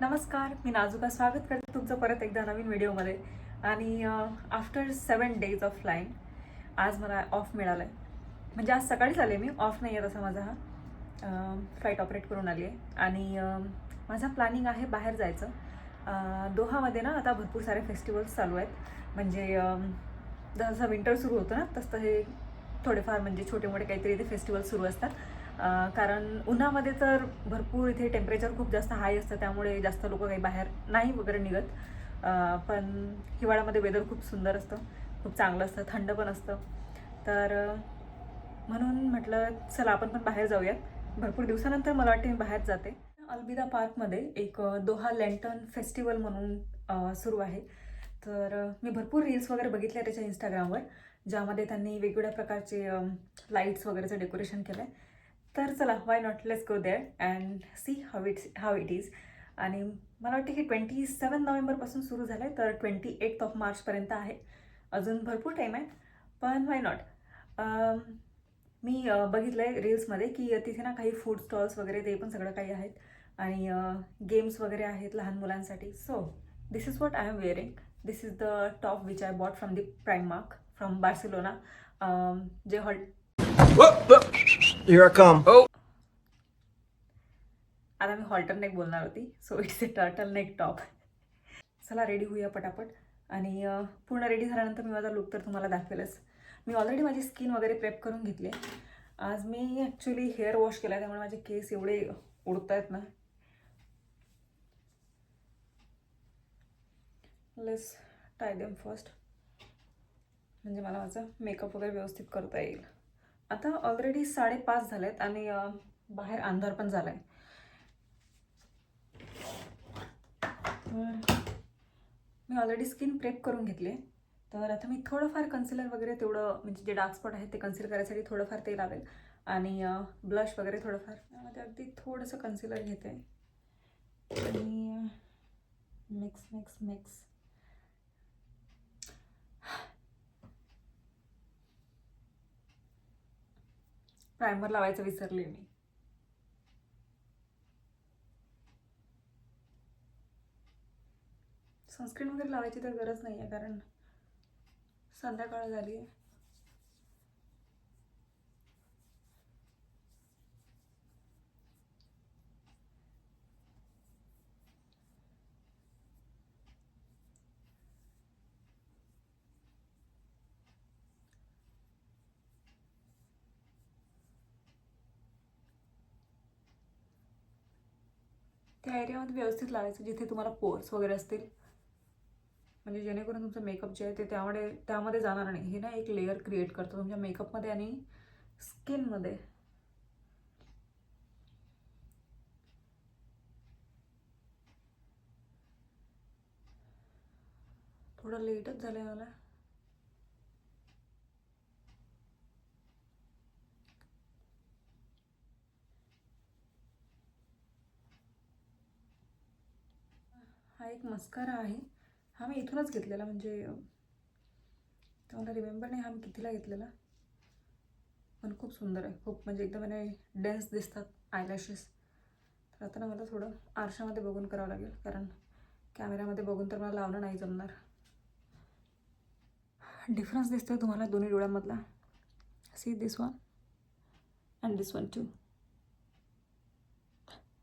नमस्कार, मी नाजुका स्वागत करते तुमचं परत एकदा नवीन व्हिडिओमध्ये. आणि आफ्टर 7 डेज ऑफ फ्लाईंग आज मला ऑफ मिळाला आहे. म्हणजे आज सकाळीच आले मी, ऑफ नाही आहे तसा माझा हा. फ्लाईट ऑपरेट करून आली आहे आणि माझा प्लॅनिंग आहे बाहेर जायचं. दोहामध्ये ना आता भरपूर सारे फेस्टिवल्स चालू आहेत. म्हणजे जसं विंटर सुरू होतं ना तसं हे थोडेफार म्हणजे छोटे मोठे काहीतरी इथे फेस्टिवल सुरू असतात. कारण उन्हामध्ये तर भरपूर इथे टेम्परेचर खूप जास्त हाय असतं, त्यामुळे जास्त लोक काही बाहेर नाही वगैरे निघत. पण हिवाळ्यामध्ये वेदर खूप सुंदर असतं, खूप चांगलं असतं, थंड पण असतं. तर म्हणून म्हटलं चला आपण पण बाहेर जाऊयात. भरपूर दिवसानंतर मला वाटते मी बाहेर जाते. अल्बिदा पार्कमध्ये एक दोहा लँटर्न फेस्टिवल म्हणून सुरू आहे. तर मी भरपूर रील्स वगैरे बघितले त्याच्या इंस्टाग्रामवर, ज्यामध्ये त्यांनी वेगवेगळ्या प्रकारचे लाईट्स वगैरेचं डेकोरेशन केलं आहे. तर चला, why not, let's go there and see how it is. आणि मला वाटतं की 27 नोव्हेंबरपासून सुरू झालं आहे, तर 28 ऑफ मार्चपर्यंत आहे. अजून भरपूर टाईम आहे, पण वाय नॉट. मी बघितलं आहे रील्समध्ये की तिथे ना काही फूड स्टॉल्स वगैरे ते पण सगळं काही आहेत आणि गेम्स वगैरे आहेत लहान मुलांसाठी. So this is what I am wearing. This is the top which I bought from the Primark from Barcelona. जे Here I come. Oh. आता मी हॉल्टरनेक बोलणार होती. So it's a turtle neck top. चला रेडी होऊया पटापट. आणि पूर्ण रेडी झाल्यानंतर मी माझा लुक तर तुम्हाला दाखवेलच. मी ऑलरेडी माझी स्किन वगैरे प्रेप करून घेतली. आज मी ॲक्च्युली हेअर वॉश केला आहे, त्यामुळे माझे केस एवढे उडत आहेत ना. लेट्स टाय देम फर्स्ट, म्हणजे मला माझा मेकअप वगैरे व्यवस्थित करता येईल. आता ऑलरेडी 5:30 झाले आहेत आणि बाहेर अंधार पण झाला आहे. मी ऑलरेडी स्किन प्रेप करून घेतली. तर आता मी थोडंफार कन्सिलर वगैरे तेवढं, म्हणजे जे डार्क स्पॉट आहेत ते कन्सिलर करायसाठी थोडंफार ते लावेल आणि ब्लश वगैरे थोडंफार. त्यामध्ये अगदी थोडंसं कन्सिलर घेते आणि मिक्स मिक्स मिक्स. प्रायमर लावायचं विसरले मी. सनस्क्रीन वगैरे लावायची तर गरज नाही आहे, कारण संध्याकाळ झाली आहे. त्या एरियामध्ये व्यवस्थित लावायचं जिथे तुम्हाला पोर्स वगैरे असतील, म्हणजे जेणेकरून तुमचं मेकअप जे आहे ते त्यामध्ये जाणार नाही. हे ना एक लेअर क्रिएट करतो तुमच्या मेकअपमध्ये आणि स्किनमध्ये. थोडं लेटच झालं आहे मला. हा एक मस्कारा आहे. हा मी इथूनच घेतलेला, म्हणजे मला रिमेंबर नाही हा मी कितीला घेतलेला, पण खूप सुंदर आहे. खूप म्हणजे एकदम डेन्स दिसतात आयलॅशेस. तर आता ना मला थोडं आरशामध्ये बघून करावं लागेल, कारण कॅमेऱ्यामध्ये बघून तर मला लावणं नाही जमणार. डिफरन्स दिसतोय तुम्हाला दोन्ही डोळ्यांमधला. See this one and this one too.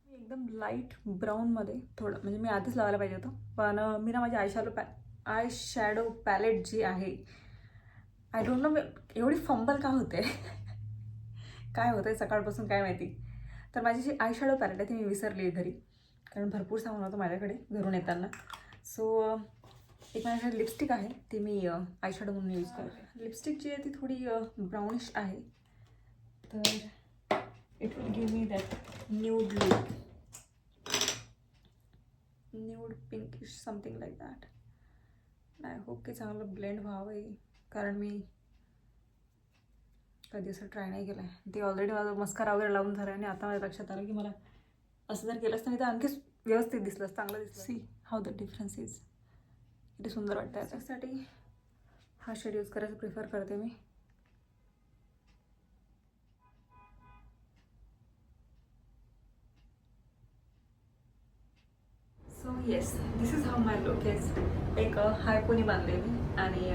एकदम लाईट ब्राऊनमध्ये थोडं, म्हणजे मी आधीच लावायला पाहिजे होतं, पण मी ना माझी आय शॅडो पॅलेट जी आहे, आय डोंट नो एवढी फंबल का होते काय होतं आहे सकाळपासून काय माहिती. तर माझी जी आय शॅडो पॅलेट आहे ती मी विसरली आहे घरी, कारण भरपूर सामान होतं माझ्याकडे घरून येताना. सो एक माझ्याकडे लिपस्टिक आहे, ती मी आय शॅडो म्हणून यूज करते. लिपस्टिक जी आहे ती थोडी ब्राउनिश आहे, तर it will give me that nude look, nude pinkish something like that. I hope की चांगलं ब्लेंड व्हावं आहे, कारण मी कधी असं ट्राय नाही केलं आहे. ते ऑलरेडी माझा मस्कारा वगैरे लावून झालं आहे आणि आता माझ्या लक्षात आलं की मला असं जर केलं असतं नाही तर आणखीच व्यवस्थित दिसलं, चांगलं दिसलं. See how the difference is. किती सुंदर वाटतं. त्याच्यासाठी हा शेड यूज करायचं प्रिफर करते मी. So yes, this is how my look is. एक हाय पोनी बांधले मी आणि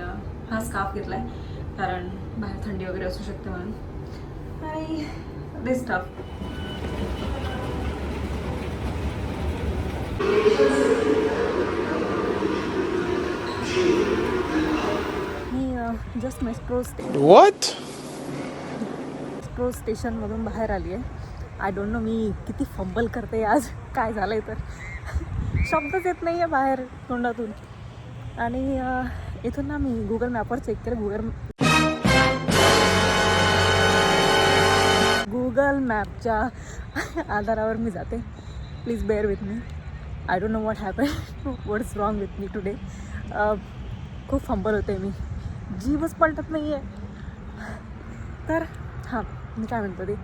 हा स्कार्फ घेतला आहे कारण बाहेर थंडी वगैरे असू शकते म्हणून. आणि दिस स्टाफ. मी जस्ट मेट्रो स्टेशनमधून बाहेर आली आहे. आय डोंट नो मी किती फंबल करते आज. काय झालं आहे तर शब्दच येत नाही आहे बाहेर तोंडातून. आणि इथून ना मी गुगल मॅपवर चेक केलं. गुगल मॅपच्या आधारावर मी जाते. Please bear with me. I don't know what happen. What is wrong with me today. खूप फंबल होते मी. जीवच पलटत नाही आहे. तर हां, मी काय म्हणतो ते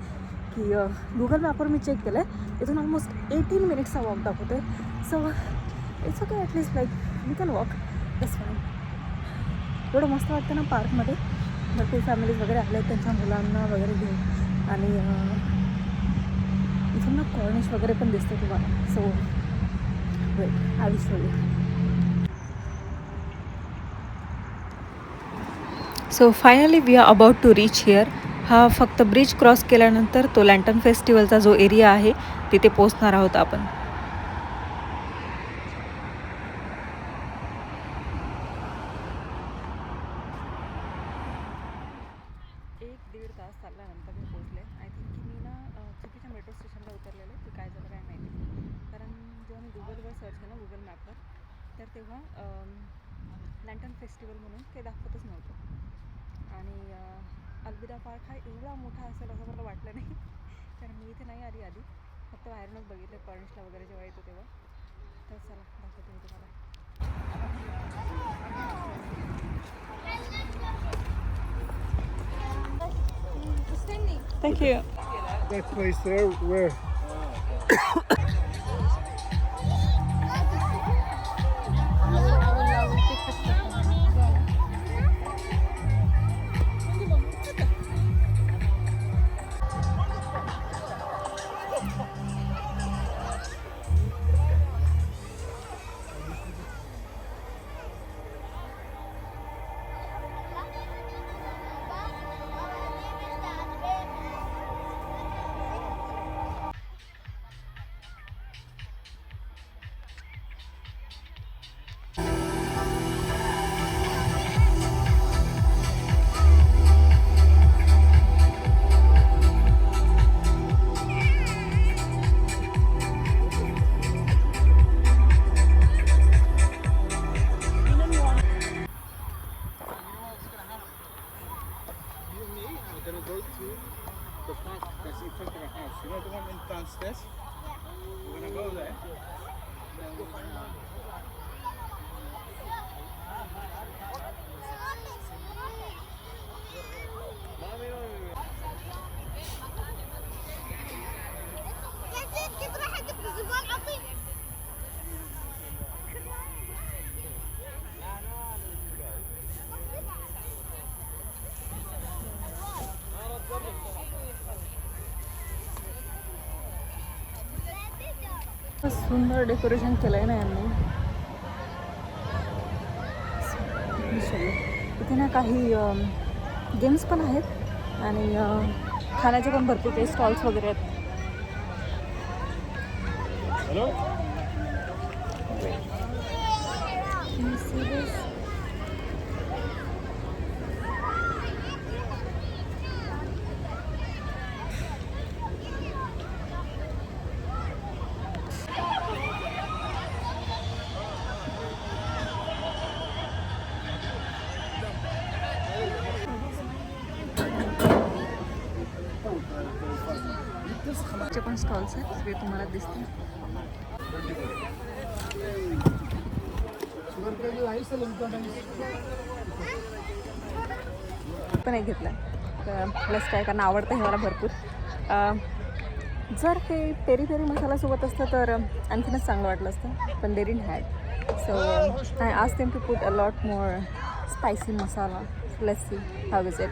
की गुगल मॅपवर मी चेक केलं आहे. इथून ऑलमोस्ट 18 मिनिट्सचा वॉक दाखवते. So it's okay. At least like we can walk. That's fine. एवढं मस्त वाटतं ना पार्कमध्ये. भरपूर फॅमिलीज वगैरे आले आहेत त्यांच्या मुलांना वगैरे घेऊन. आणि इथून ना कॉर्निश वगैरे पण दिसते तुम्हाला. So wait, I will show you. So finally we are about to reach here. हा फक्त ब्रिज क्रॉस केल्यानंतर तो लँटन फेस्टिवलचा जो एरिया आहे तिथे पोहोचणार आहोत आपण. 1-1.5 तास चालल्यानंतर मी पोहोचले. आय थिंक की मी ना चुकीच्या मेट्रो स्टेशनला उतरलेले. ते काय झालं काय माहिती. कारण जेव्हा मी गुगलवर सर्च केलं गुगल मॅपवर तर तेव्हा लँटन फेस्टिवल म्हणून ते दाखवतच नव्हतं. आणि अलविदा पार्क हा एवढा मोठा असेल असं मला वाटलं नाही. कारण मी इथे नाही आली आधी. फक्त बाहेरूनच बघितलं कॉर्निशला वगैरे जेव्हा येतो तेव्हा. तर चला दाखवते मी तुम्हाला. Thank you. That place there, where? You know the one in downstairs? We're gonna go there. Then we'll find out. सुंदर डेकोरेशन केलं आहे ना यांनी. इथे ना काही गेम्स पण आहेत आणि खाण्याचे पण भरपूर काही स्टॉल्स वगैरे आहेत. चे पण स्टॉल्स आहेत ते तुम्हाला दिसतील. पण एक घेतलं प्लस काय कारण आवडतं हे मला भरपूर. जर हे पेरी पेरी मसाल्यासोबत असतं तर आणखीनच चांगलं वाटलं असतं पण they didn't had. So I asked them to put a lot more spicy masala. Let's see how is it.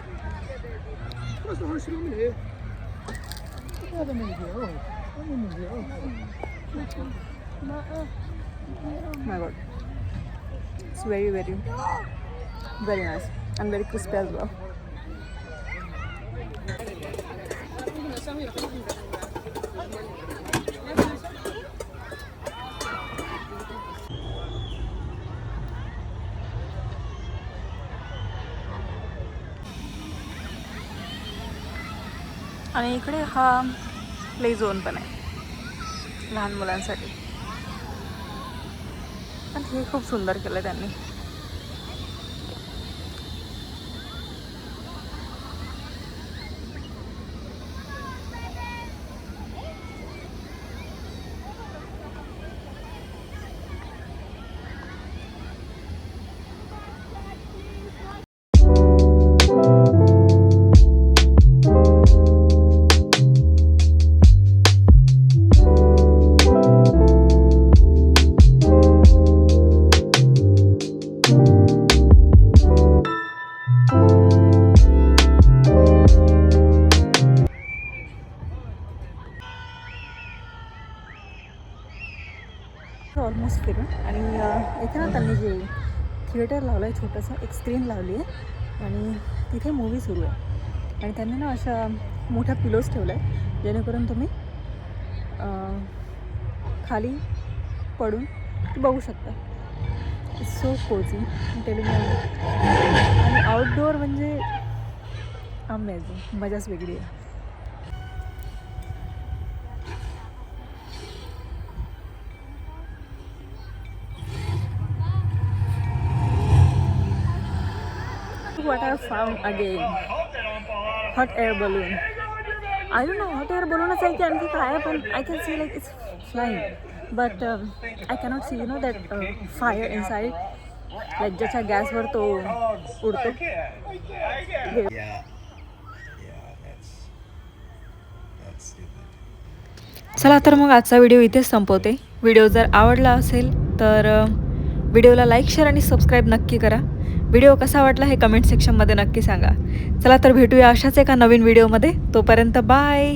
My god, it's very very very nice and very crispy as well. आणि इकडे हा प्ले झोन पण आहे लहान मुलांसाठी, पण हे खूप सुंदर केलं त्यांनी. ऑलमोस्ट फिरून आणि इथे ना त्यांनी जे थिएटर लावलं आहे छोटंसं, एक स्क्रीन लावली आहे आणि तिथे मूवी सुरू आहे. आणि त्यांनी ना अशा मोठ्या पिलोज ठेवल्या आहे जेणेकरून तुम्ही खाली पडून बघू शकता. It's so cosy telling. आणि आउटडोअर म्हणजे अमेझिंग, मजाच वेगळी आहे. What I found again, hot air balloon. I don't know, hot air balloon is like आणखी काय, पण I can see like it's flying, but I cannot see, you know, that fire inside, like ज्याच्या गॅसवर तो उडतो. चला तर मग आजचा व्हिडिओ इथेच संपवते. व्हिडिओ जर आवडला असेल तर व्हिडिओला लाईक, शेअर आणि सबस्क्राईब नक्की करा. व्हिडिओ कसा वाटला हे कमेंट सेक्शनमध्ये नक्की सांगा. चला तर भेटूया अशाच एका नवीन व्हिडिओमध्ये. तोपर्यंत बाय.